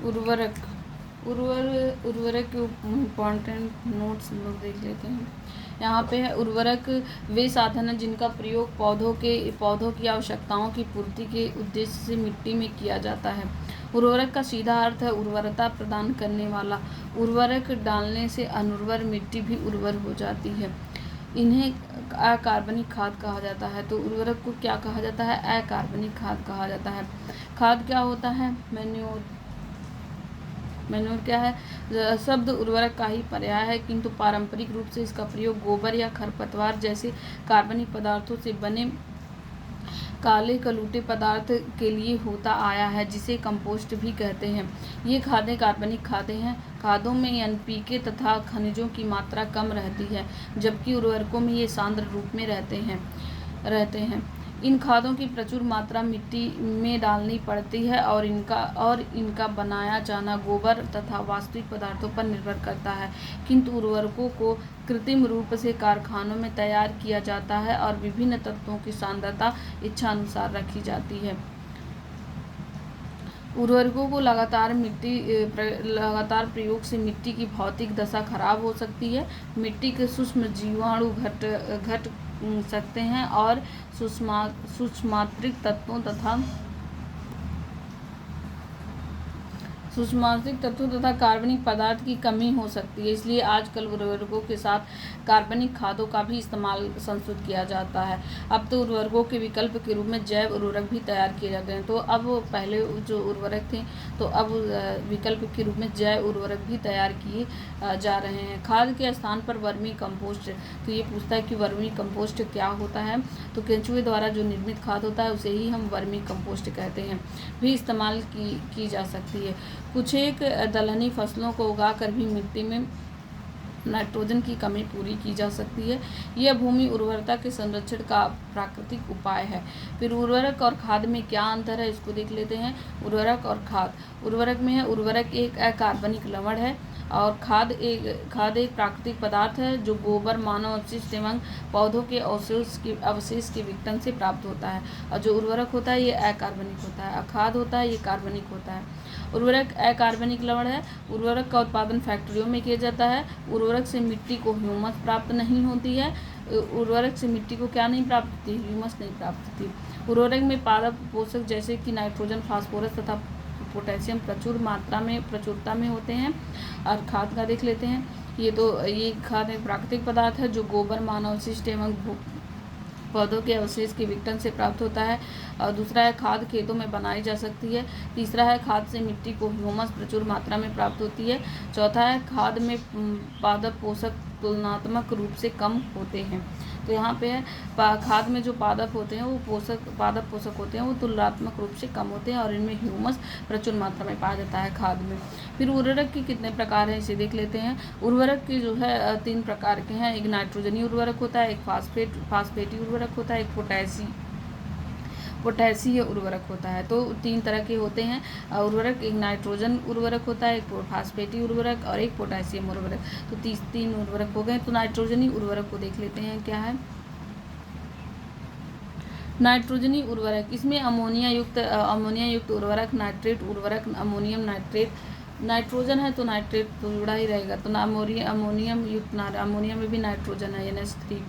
उर्वरक उर्वरक के इम्पॉर्टेंट नोट्स हम लोग देख लेते हैं। यहाँ पे है उर्वरक वे साधन हैं जिनका प्रयोग पौधों की आवश्यकताओं की पूर्ति के उद्देश्य से मिट्टी में किया जाता है। उर्वरक का सीधा अर्थ है उर्वरता प्रदान करने वाला। उर्वरक डालने से अनुर्वर मिट्टी भी उर्वर हो जाती है। इन्हें अकार्बनिक खाद कहा जाता है। तो उर्वरक को क्या कहा जाता है? अकार्बनिक खाद कहा जाता है। खाद क्या होता है? मैन्योर क्या है? शब्द उर्वरक का ही पर्याय है, किंतु पारंपरिक रूप से इसका प्रयोग गोबर या खरपतवार जैसे कार्बनिक पदार्थों से बने काले कलूटे पदार्थ के लिए होता आया है, जिसे कंपोस्ट भी कहते हैं। ये खादें कार्बनिक खादें हैं। खादों में एनपीके तथा खनिजों की मात्रा कम रहती है, जबकि उर्वरकों में ये सांद्र रूप में रहते हैं। इन खादों की प्रचुर मात्रा मिट्टी में डालनी पड़ती है और इनका बनाया जाना गोबर तथा वास्तविक पदार्थों पर निर्भर करता है, किंतु उर्वरकों को कृत्रिम रूप से कारखानों में तैयार किया जाता है और विभिन्न तत्वों की सांद्रता इच्छानुसार रखी जाती है। उर्वरकों को लगातार प्रयोग से मिट्टी की भौतिक दशा खराब हो सकती है। मिट्टी के सूक्ष्म जीवाणु घट सकते हैं और सूक्ष्मांतरिक तत्वों तथा कार्बनिक पदार्थ की कमी हो सकती है। इसलिए आजकल उर्वरकों के साथ कार्बनिक खादों का भी इस्तेमाल संशोधित किया जाता है। अब तो उर्वरकों के विकल्प के रूप में जैव उर्वरक भी तैयार किए जाते हैं। तो अब पहले जो उर्वरक थे, तो अब विकल्प के रूप में जैव उर्वरक भी तैयार किए जा रहे हैं। खाद के स्थान पर वर्मी कंपोस्ट। तो ये पूछता है कि वर्मी कंपोस्ट क्या होता है? तो केंचुए द्वारा जो निर्मित खाद होता है उसे ही हम वर्मी कंपोस्ट कहते हैं, भी इस्तेमाल की जा सकती है। कुछ एक दलहनी फसलों को उगाकर भी मिट्टी में नाइट्रोजन की कमी पूरी की जा सकती है। यह भूमि उर्वरता के संरक्षण का प्राकृतिक उपाय है। फिर उर्वरक और खाद में क्या अंतर है, इसको देख लेते हैं। उर्वरक और खाद। उर्वरक में है उर्वरक एक अकार्बनिक लवण है और खाद एक प्राकृतिक पदार्थ है जो गोबर, मानव अपशिष्ट एवं पौधों के अवशेष के विघटन से प्राप्त होता है। और जो उर्वरक होता है ये अकार्बनिक होता है, खाद होता है ये कार्बनिक होता है। उर्वरक अकार्बनिक लवण है। उर्वरक का उत्पादन फैक्ट्रियों में किया जाता है। उर्वरक से मिट्टी को ह्यूमस प्राप्त नहीं होती है। उर्वरक से मिट्टी को क्या नहीं प्राप्त होती? ह्यूमस नहीं प्राप्त होती। उर्वरक में पादप पोषक जैसे कि नाइट्रोजन, फास्फोरस तथा पोटेशियम प्रचुरता में होते हैं। और खाद का देख लेते हैं। ये खाद एक प्राकृतिक पदार्थ है जो गोबर, मानव अवशिष्ट एवं पौधों के अवशेष के विघटन से प्राप्त होता है। और दूसरा है खाद खेतों में बनाई जा सकती है। तीसरा है खाद से मिट्टी को ह्यूमस प्रचुर मात्रा में प्राप्त होती है। चौथा है खाद में पादप पोषक तुलनात्मक रूप से कम होते हैं। तो यहाँ पे है खाद में जो पादप पोषक होते हैं वो तुलनात्मक रूप से कम होते हैं और इनमें ह्यूमस प्रचुर मात्रा में पाया जाता है खाद में। फिर उर्वरक के कितने प्रकार हैं इसे देख लेते हैं। उर्वरक के जो है 3 प्रकार के हैं। एक नाइट्रोजनी उर्वरक होता है, एक फास्फेटी उर्वरक होता है, एक पोटेशियम उर्वरक होता है। तो 3 तरह के होते हैं उर्वरक। एक नाइट्रोजन उर्वरक होता है, एक फास्फेटी उर्वरक और एक पोटेशियम उर्वरक। तो 3 उर्वरक हो गए। तो नाइट्रोजनी उर्वरक को देख लेते हैं क्या है। नाइट्रोजनी उर्वरक, इसमें अमोनिया युक्त उर्वरक, नाइट्रेट उर्वरक, अमोनियम नाइट्रेट, नाइट्रोजन है तो नाइट्रेट तो जुड़ा ही रहेगा। तो अमोनियम में भी नाइट्रोजन है, NH3।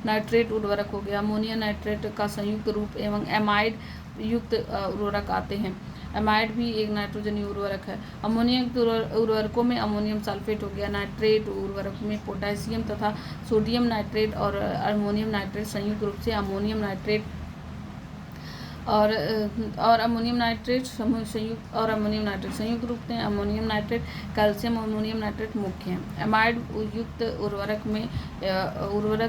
नाइट्रेट उर्वरक हो गया। अमोनिया नाइट्रेट का संयुक्त रूप एवं एमाइड युक्त उर्वरक आते हैं। एमाइड भी एक नाइट्रोजनी उर्वरक है। अमोनिया युक्त उर्वरकों में अमोनियम सल्फेट हो गया। नाइट्रेट उर्वरक में पोटेशियम तथा सोडियम नाइट्रेट और अमोनियम नाइट्रेट संयुक्त रूप से अमोनियम नाइट्रेट और अमोनियम नाइट्रेट संयुक्त रूप से ammonium nitrate, calcium ammonium nitrate मुख्य हैं। एमाइड युक्त उर्वरक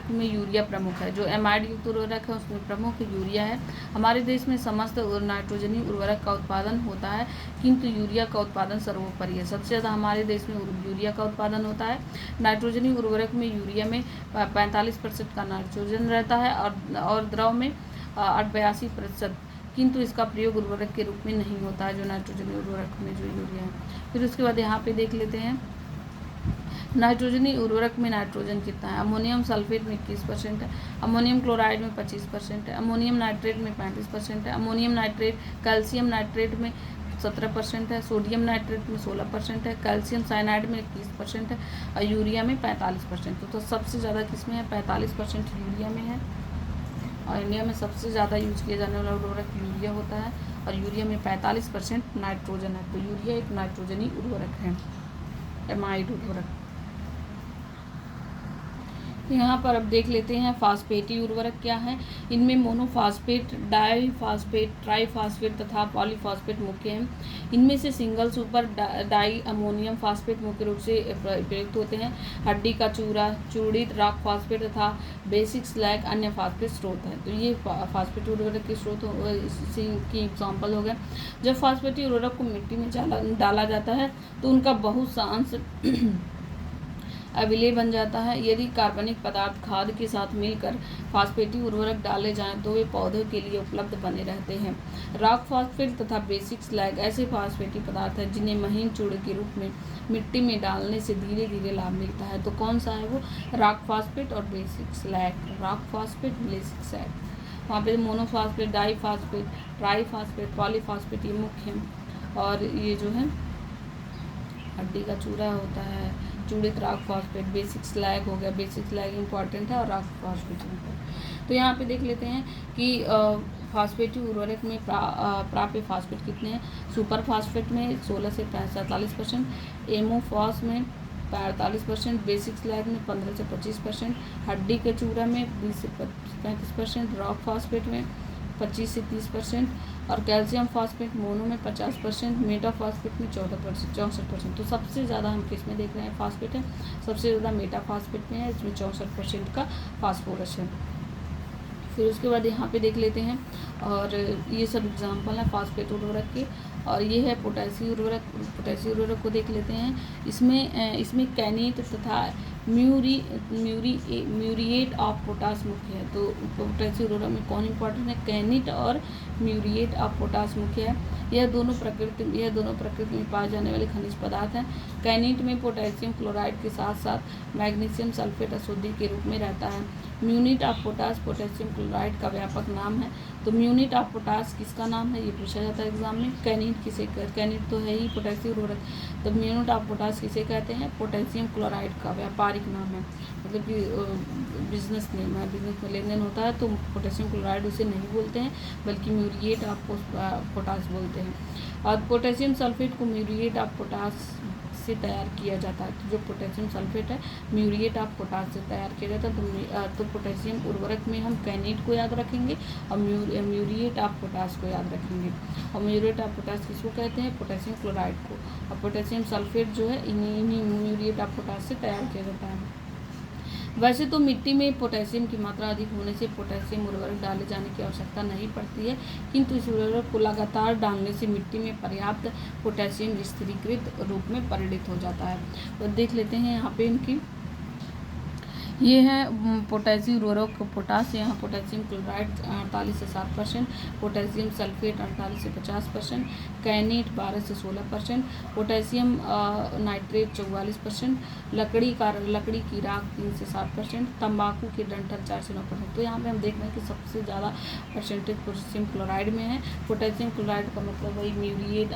में यूरिया प्रमुख है। जो एमाइड युक्त उर्वरक है उसमें प्रमुख यूरिया है। हमारे देश में समस्त नाइट्रोजनी उर्वरक का उत्पादन होता है, किंतु यूरिया का उत्पादन सर्वोपरि है। सबसे ज़्यादा हमारे देश में यूरिया का उत्पादन होता है। नाइट्रोजनी उर्वरक में यूरिया में 45% का नाइट्रोजन रहता है और द्रव में 82%, किंतु इसका प्रयोग उर्वरक के रूप में नहीं होता है जो नाइट्रोजनी उर्वरक में जो यूरिया है। फिर उसके बाद यहाँ पे देख लेते हैं नाइट्रोजनी उर्वरक में नाइट्रोजन कितना है। अमोनियम सल्फेट में 21% है। अमोनियम क्लोराइड में 25% है। अमोनियम नाइट्रेट में 35% है। अमोनियम नाइट्रेट कैल्शियम नाइट्रेट में 17% है, सोडियम नाइट्रेट में 16% है, कैल्शियम साइनाइड में 21% है और यूरिया में 45%। तो सबसे ज़्यादा किस में है? 45% यूरिया में है। और इंडिया में सबसे ज़्यादा यूज किया जाने वाला उर्वरक यूरिया होता है और यूरिया में 45% नाइट्रोजन है। तो यूरिया एक नाइट्रोजनी उर्वरक है, एमाइड उर्वरक। यहाँ पर अब देख लेते हैं फास्फेटी उर्वरक क्या है। इनमें मोनोफास्फेट, डाईफास्फेट, ट्राईफास्फेट तथा पॉलीफास्फेट मुख्य हैं। इनमें से single super di ammonium phosphate मुख्य रूप से प्रयुक्त होते हैं। हड्डी का चूरा, चूर्णित रॉक फास्फेट तथा बेसिक स्लैग अन्य फास्फेट स्रोत हैं। तो ये फास्फेट उर्वरक के स्रोत इसी की एग्जाम्पल हो गए। जब फास्फेटी उर्वरक को मिट्टी में डाला जाता है तो उनका बहुत सा अंश अविलेय बन जाता है। यदि कार्बनिक पदार्थ खाद के साथ मिलकर फास्फेटी उर्वरक डाले जाएं तो वे पौधों के लिए उपलब्ध बने रहते हैं। रॉक फास्फेट तथा बेसिक स्लैग ऐसे फास्फेटी पदार्थ हैं जिन्हें महीन चूर्ण के रूप में मिट्टी में डालने से धीरे धीरे लाभ मिलता है। तो कौन सा है वो? रॉक फास्फेट और basic slag. Rock phosphate, basic slag. वहाँ पे मोनोफास्फेट, डाईफास्फेट, ट्राईफास्फेट, पॉलीफास्फेट ये मुख्य हैं। और ये जो है हड्डी का चूरा होता है, चूड़ित रॉक फास्फेट, बेसिक स्लैग हो गया। बेसिक स्लैग इंपॉर्टेंट है और रॉक फास्फेट इंपॉर्टेंट। तो यहाँ पे देख लेते हैं कि फास्फेटी उर्वरक में प्राप्य फास्फेट कितने हैं। सुपर फास्फेट में 16 से 47%, एमोफॉस में 45%, बेसिक स्लैग में 15 से 25%, हड्डी के चूरा में 20 से 35%, रॉक फास्फेट में 25 से 30% और कैल्शियम फास्फेट मोनो में 50%, मेटाफास्फेट में 64%। तो सबसे ज़्यादा हम किस में देख रहे हैं? फास्फेट है। सबसे ज़्यादा मेटाफास्फेट में है, इसमें 64% का फास्फोरस है। फिर उसके बाद यहाँ पे देख लेते हैं और ये सब एग्जाम्पल है फास्फेट उर्वरक के। और ये है पोटेशियम उर्वरक। पोटेशियम उर्वरक को देख लेते हैं। इसमें कैनेट तथा म्यूरिएट ऑफ पोटास मुख्य है। तो पोटेशियम उर्वरक में कौन इंपॉर्टेंट है? कैनेट और म्यूरिएट ऑफ पोटास मुख्य है। यह दोनों प्रकृति में पाए जाने वाले खनिज पदार्थ हैं। कैनेट में पोटेशियम क्लोराइड के साथ साथ मैग्नीशियम सल्फेट अशुद्धि के रूप में रहता है। म्यूनिट ऑफ पोटास पोटेशियम क्लोराइड का व्यापक नाम है। तो म्यूनिट ऑफ पोटास किसका नाम है? ये पूछा जाता है एग्जाम में। कैनेट तो है ही पोटेशियम उर्वरक। तो म्यूनिट ऑफ पोटास किसे कहते हैं? पोटेशियम क्लोराइड का व्यापारिक नाम है, मतलब कि बिजनेस नेम है। बिजनेस में लेन देन होता है तो पोटेशियम क्लोराइड उसे नहीं बोलते हैं बल्कि म्यूरिएट ऑफ पोटास बोलते हैं। और पोटेशियम सल्फेट को म्यूरिएट ऑफ पोटास से तैयार किया जाता है। तो जो पोटेशियम सल्फेट है म्यूरिएट ऑफ पोटास से तैयार किया जाता है। तो पोटेशियम उर्वरक में हम कैनेट को याद रखेंगे और म्यूरिएट ऑफ पोटास को याद रखेंगे। और म्यूरिएट ऑफ पोटास किसको कहते हैं? पोटेशियम क्लोराइड को। और पोटेशियम सल्फेट जो है इन्हीं म्यूरिएट ऑफ पोटास से तैयार किया जाता है। वैसे तो मिट्टी में पोटेशियम की मात्रा अधिक होने से पोटेशियम उर्वरक डाले जाने की आवश्यकता नहीं पड़ती है, किंतु इस उर्वरक को लगातार डालने से मिट्टी में पर्याप्त पोटेशियम स्थिरीकृत रूप में परिणित हो जाता है। तो देख लेते हैं यहाँ पे इनकी ये है पोटेशियम उर्वरक पोटास। यहाँ पोटेशियम क्लोराइड 48 से 7%, पोटेशियम सल्फेट 48 से 50%, कैनेट 12 से 16%, पोटेशियम नाइट्रेट 44%, लकड़ी की राख 3 से 7%, तंबाकू के डंठल 4 से 9%। तो यहाँ पे हम देख रहे हैं कि सबसे ज़्यादा परसेंटेज पोटेशियम क्लोराइड में है। पोटेशियम क्लोराइड का मतलब वही म्यूरिएट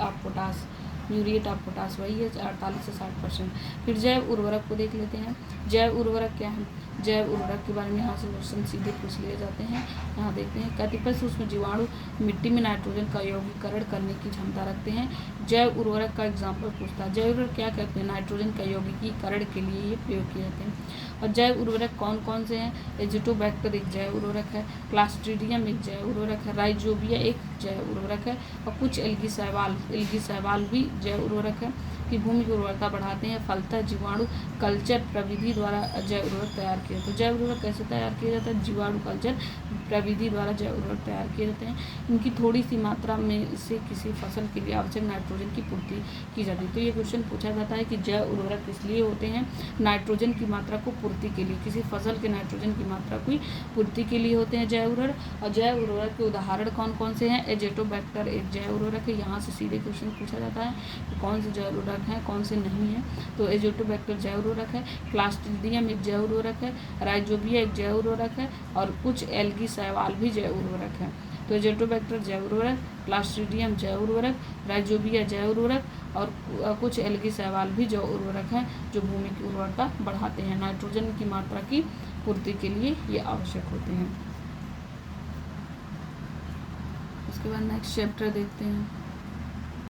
ऑफ पोटास वही है 48 से 60%। फिर जैव उर्वरक को देख लेते हैं। जैव उर्वरक क्या है? जैव उर्वरक के बारे में यहाँ से क्वेश्चन सीधे पूछ लिए जाते हैं। यहाँ देखते हैं कतिपय सूक्ष्म जीवाणु मिट्टी में नाइट्रोजन का यौगीकरण करने की क्षमता रखते हैं। जैव उर्वरक का एग्जाम्पल पूछता है। जैव उर्वरक क्या करते हैं? नाइट्रोजन का यौगिकीकरण के लिए ये प्रयोग किए जाते हैं। और जैव उर्वरक कौन कौन से हैं? एजिटोबैक्टर एक जैव उर्वरक है, क्लास्ट्रीडियम एक जैव उर्वरक है, राइजोबिया एक जैव उर्वरक है और कुछ एल्गी शैवाल भी जैव उर्वरक है कि भूमि की उर्वरता बढ़ाते हैं। फलतः जीवाणु कल्चर प्रविधि द्वारा जैव उर्वरक तैयार किया जाता है। जैव उर्वरक कैसे तैयार किया जाता है? जीवाणु कल्चर प्रविधि द्वारा जैव उर्वरक तैयार किए जाते हैं। इनकी थोड़ी सी मात्रा में से किसी फसल के लिए आवश्यक नाइट्रोजन की पूर्ति की जाती है। तो ये क्वेश्चन पूछा जाता है कि जैव उर्वरक इसलिए होते हैं नाइट्रोजन की मात्रा को पूर्ति के लिए, किसी फसल के नाइट्रोजन की मात्रा की पूर्ति के लिए होते हैं जैव उर्वरक। और जैव उर्वरक के उदाहरण कौन कौन से हैं? एजिटोबैक्टर एक जैव उर्वरक है। यहाँ से सीधे क्वेश्चन पूछा जाता है कि कौन से जैव उर्वरक हैं कौन से नहीं है। तो एजिटोबैक्टर जैव उर्वरक है, क्लास्ट्रीडियम एक जैव उर्वरक है, राइजोबिया एक जैव उर्वरक है और कुछ एल्गी शैवाल भी जैव उर्वरक है। तो एजोटोबैक्टर जैव उर्वरक, क्लास्ट्रीडियम जैव उर्वरक, राइजोबिया जैव उर्वरक और कुछ एल्गी शैवाल भी जैव उर्वरक हैं जो भूमि की उर्वरता बढ़ाते हैं। नाइट्रोजन की मात्रा की पूर्ति के लिए ये आवश्यक होते हैं। उसके बाद नेक्स्ट चैप्टर देखते हैं।